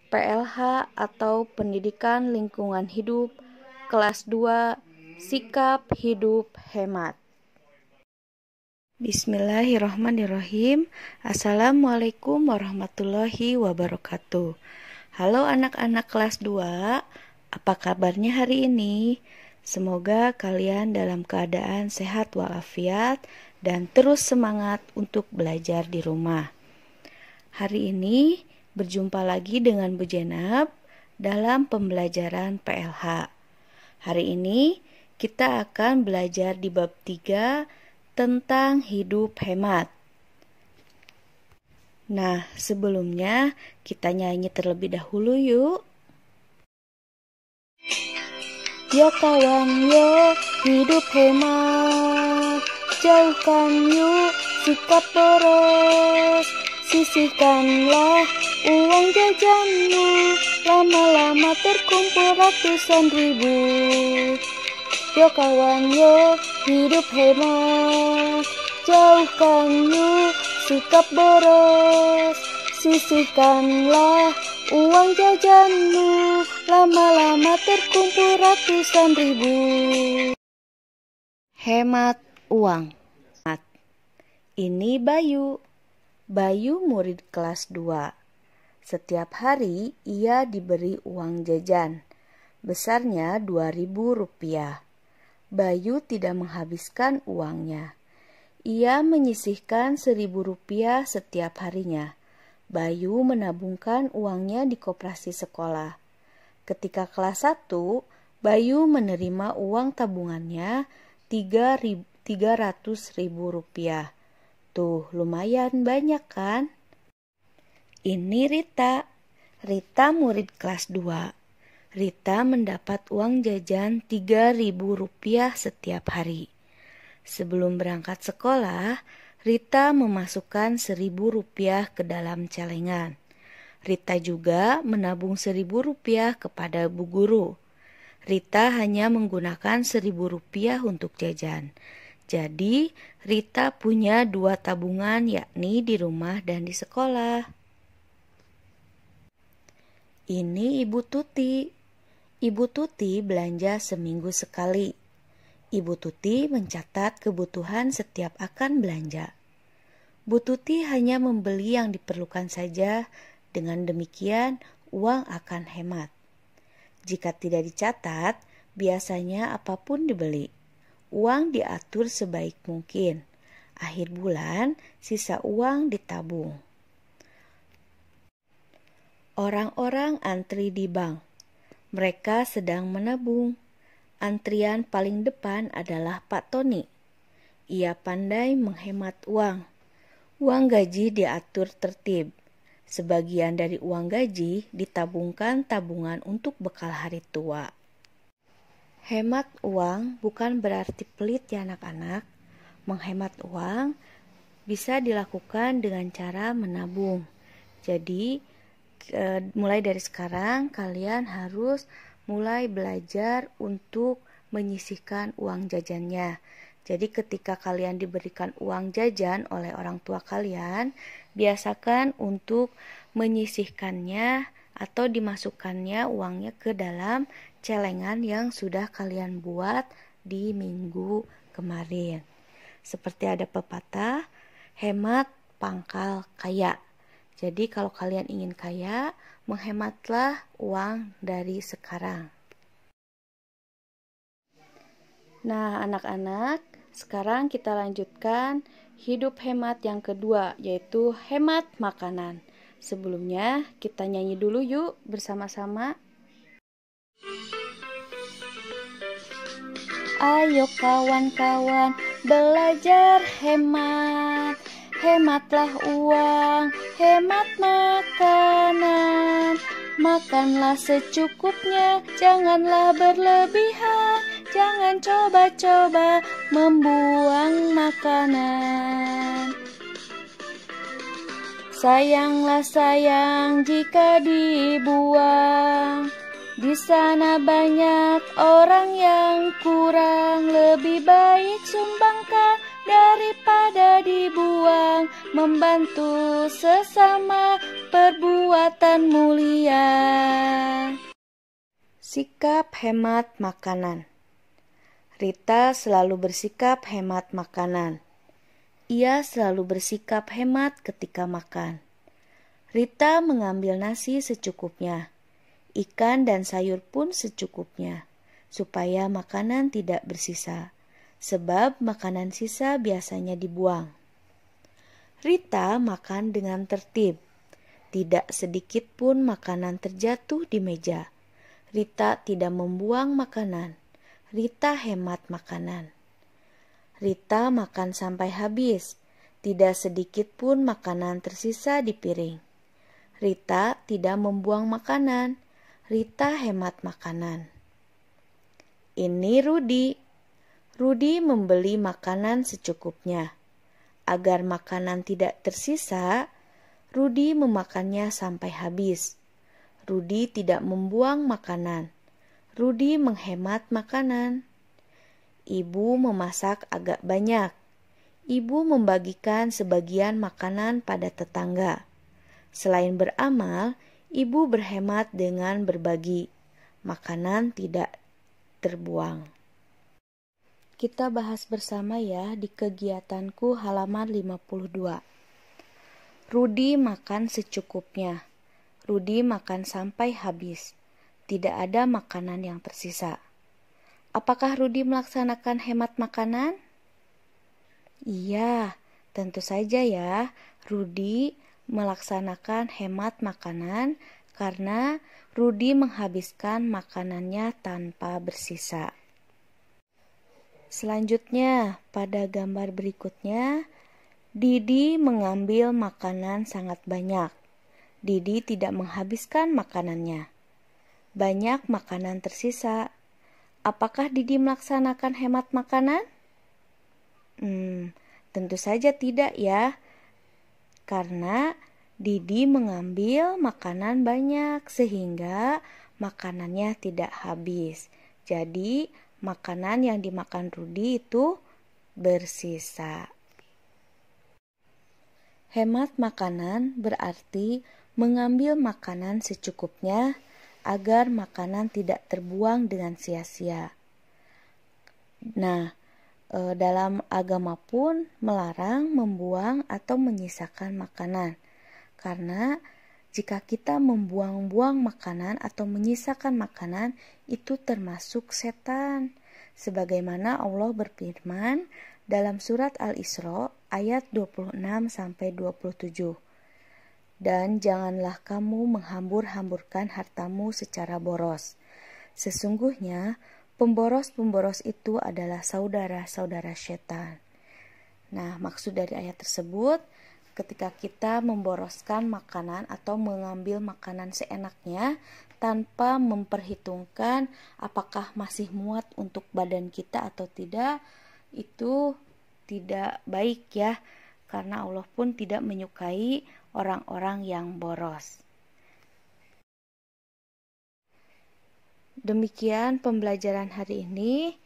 PLH atau Pendidikan Lingkungan Hidup kelas 2 Sikap Hidup Hemat. Bismillahirrahmanirrahim. Assalamualaikum warahmatullahi wabarakatuh. Halo anak-anak kelas 2, apa kabarnya hari ini? Semoga kalian dalam keadaan sehat walafiat dan terus semangat untuk belajar di rumah. Hari ini berjumpa lagi dengan Bu Jenab dalam pembelajaran PLH. Hari ini kita akan belajar di bab 3 tentang hidup hemat. Nah, sebelumnya kita nyanyi terlebih dahulu yuk. Yo kawan yo, hidup hemat. Jauhkan yuk sikap boros. Sisihkanlah uang jajanmu, lama-lama terkumpul ratusan ribu. Yo kawan yo, hidup hemat. Jauhkan yuk sikap boros. Sisihkanlah uang jajanmu, lama-lama terkumpul ratusan ribu. Hemat uang. Ini Bayu. Bayu murid kelas 2. Setiap hari ia diberi uang jajan. Besarnya Rp2.000. Bayu tidak menghabiskan uangnya. Ia menyisihkan Rp1.000 setiap harinya. Bayu menabungkan uangnya di koperasi sekolah. Ketika kelas 1, Bayu menerima uang tabungannya Rp300.000. Tuh, lumayan banyak kan? Ini Rita. Rita murid kelas 2. Rita mendapat uang jajan Rp3.000 setiap hari. Sebelum berangkat sekolah, Rita memasukkan Rp1.000 ke dalam celengan. Rita juga menabung Rp1.000 kepada bu guru. Rita hanya menggunakan Rp1.000 untuk jajan. Jadi, Rita punya 2 tabungan, yakni di rumah dan di sekolah. Ini Ibu Tuti. Ibu Tuti belanja seminggu sekali. Ibu Tuti mencatat kebutuhan setiap akan belanja. Bu Tuti hanya membeli yang diperlukan saja, dengan demikian uang akan hemat. Jika tidak dicatat, biasanya apapun dibeli. Uang diatur sebaik mungkin. Akhir bulan, sisa uang ditabung. Orang-orang antri di bank. Mereka sedang menabung. Antrian paling depan adalah Pak Tony. Ia pandai menghemat uang. Uang gaji diatur tertib. Sebagian dari uang gaji ditabungkan tabungan untuk bekal hari tua. Hemat uang bukan berarti pelit ya anak-anak. Menghemat uang bisa dilakukan dengan cara menabung. Jadi mulai dari sekarang kalian harus mulai belajar untuk menyisihkan uang jajannya. Jadi ketika kalian diberikan uang jajan oleh orang tua kalian, biasakan untuk menyisihkannya atau dimasukkannya uangnya ke dalam celengan yang sudah kalian buat di minggu kemarin. Seperti ada pepatah, hemat pangkal kaya. Jadi kalau kalian ingin kaya, menghematlah uang dari sekarang. Nah anak-anak, sekarang kita lanjutkan hidup hemat yang kedua, yaitu hemat makanan. Sebelumnya kita nyanyi dulu yuk bersama-sama. Ayo kawan-kawan belajar hemat. Hematlah uang, hemat makanan. Makanlah secukupnya, janganlah berlebihan. Jangan coba-coba membuang makanan. Sayanglah sayang jika dibuang. Di sana banyak orang yang kurang. Lebih baik sumbangkan daripada dibuang. Membantu sesama perbuatan mulia. Sikap hemat makanan. Rita selalu bersikap hemat makanan. Ia selalu bersikap hemat ketika makan. Rita mengambil nasi secukupnya, ikan dan sayur pun secukupnya, supaya makanan tidak bersisa, sebab makanan sisa biasanya dibuang. Rita makan dengan tertib. Tidak sedikit pun makanan terjatuh di meja. Rita tidak membuang makanan. Rita hemat makanan. Rita makan sampai habis. Tidak sedikit pun makanan tersisa di piring. Rita tidak membuang makanan. Rita hemat makanan. Ini Rudi. Rudi membeli makanan secukupnya. Agar makanan tidak tersisa, Rudi memakannya sampai habis. Rudi tidak membuang makanan. Rudi menghemat makanan. Ibu memasak agak banyak. Ibu membagikan sebagian makanan pada tetangga. Selain beramal, ibu berhemat dengan berbagi. Makanan tidak terbuang. Kita bahas bersama ya di kegiatanku halaman 52. Rudi makan secukupnya. Rudi makan sampai habis. Tidak ada makanan yang tersisa. Apakah Rudi melaksanakan hemat makanan? Iya, tentu saja ya. Rudi melaksanakan hemat makanan karena Rudi menghabiskan makanannya tanpa bersisa. Selanjutnya, pada gambar berikutnya, Didi mengambil makanan sangat banyak. Didi tidak menghabiskan makanannya. Banyak makanan tersisa. Apakah Didi melaksanakan hemat makanan? Tentu saja tidak ya. Karena Didi mengambil makanan banyak sehingga makanannya tidak habis. Jadi makanan yang dimakan Rudi itu bersisa. Hemat makanan berarti mengambil makanan secukupnya agar makanan tidak terbuang dengan sia-sia. Nah, dalam agama pun melarang membuang atau menyisakan makanan. Karena jika kita membuang-buang makanan atau menyisakan makanan, itu termasuk setan. Sebagaimana Allah berfirman dalam surat Al-Isra ayat 26-27. Dan janganlah kamu menghambur-hamburkan hartamu secara boros. Sesungguhnya pemboros-pemboros itu adalah saudara-saudara setan. Nah, maksud dari ayat tersebut, ketika kita memboroskan makanan atau mengambil makanan seenaknya tanpa memperhitungkan apakah masih muat untuk badan kita atau tidak, itu tidak baik ya. Karena Allah pun tidak menyukai orang-orang yang boros. Demikian pembelajaran hari ini.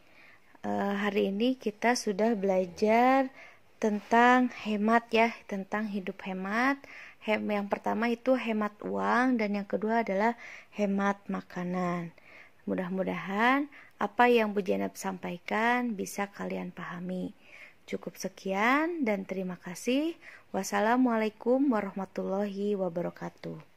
Hari ini kita sudah belajar tentang hemat ya, tentang hidup hemat. Yang pertama itu hemat uang dan yang kedua adalah hemat makanan. Mudah-mudahan apa yang Bu Jenab sampaikan bisa kalian pahami. Cukup sekian dan terima kasih. Wassalamualaikum warahmatullahi wabarakatuh.